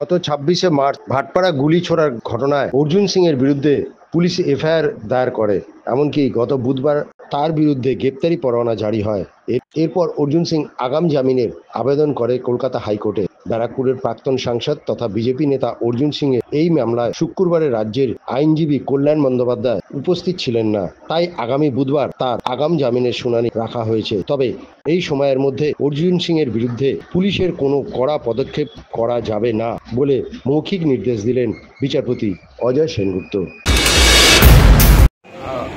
গত 26শে মার্চ ভাটপাড়া গুলি ছোড়ার ঘটনায় অর্জুন সিং এর বিরুদ্ধে পুলিশ এফআইআর দায়ের করে। এমনকি গত বুধবার তার বিরুদ্ধে গ্রেপ্তারি পরোয়ানা জারি হয়। এরপর অর্জুন সিং আগাম জামিনের আবেদন করে কলকাতা হাইকোর্টে। ব্যারাকপুরের প্রাক্তন সাংসদ তথা বিজেপি নেতা অর্জুন সিং এর এই মামলায় শুক্রবারে রাজ্যের আইনজীবী কল্যাণ বন্দ্যোপাধ্যায় উপস্থিত ছিলেন না, তাই আগামী বুধবার তার আগাম জামিনের শুনানি রাখা হয়েছে। তবে এই সময়ের মধ্যে অর্জুন সিং এর বিরুদ্ধে পুলিশের কোনো কড়া পদক্ষেপ করা যাবে না বলে মৌখিক নির্দেশ দিলেন বিচারপতি অজয় সেনগুপ্ত।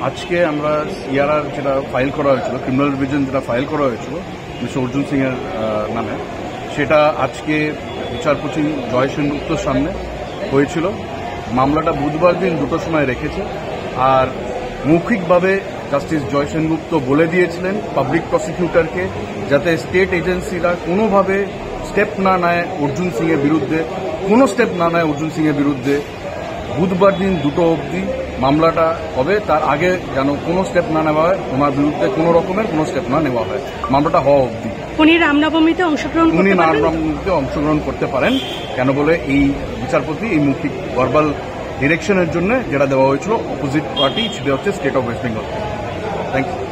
আজকে আমরা সিআরআর যেটা ফাইল করা হয়েছিল, ক্রিমিনাল ডিভিশন যেটা ফাইল করা হয়েছিল মিস্টার অর্জুন সিং এর নামে, সেটা আজকে বিচারপতি জয় সেনগুপ্তর সামনে হয়েছিল। মামলাটা বুধবার দিন 2টোর সময় রেখেছে। আর মৌখিকভাবে জাস্টিস জয় সেনগুপ্ত বলে দিয়েছিলেন পাবলিক প্রসিকিউটরকে যাতে স্টেট এজেন্সিরা কোনোভাবে স্টেপ না নেয় অর্জুন সিং এর বিরুদ্ধে, কোনো স্টেপ না নেয় অর্জুন সিং এর বিরুদ্ধে বুধবার দিন 2টো অবধি মামলাটা হবে। তার আগে যেন কোনো স্টেপ না নেওয়া হয়, ওনার বিরুদ্ধে কোনো রকমের কোনো স্টেপ না নেওয়া হয় মামলাটা হওয়া অবধি। উনি রামনবমীতে অংশগ্রহণ করতে পারেন কেন বলে এই বিচারপতি এই মৌখিক ভার্বাল ডিরেকশনের জন্য যেটা দেওয়া হয়েছিল অপোজিট পার্টি, সেটা হচ্ছে state of West Bengal. Thank you.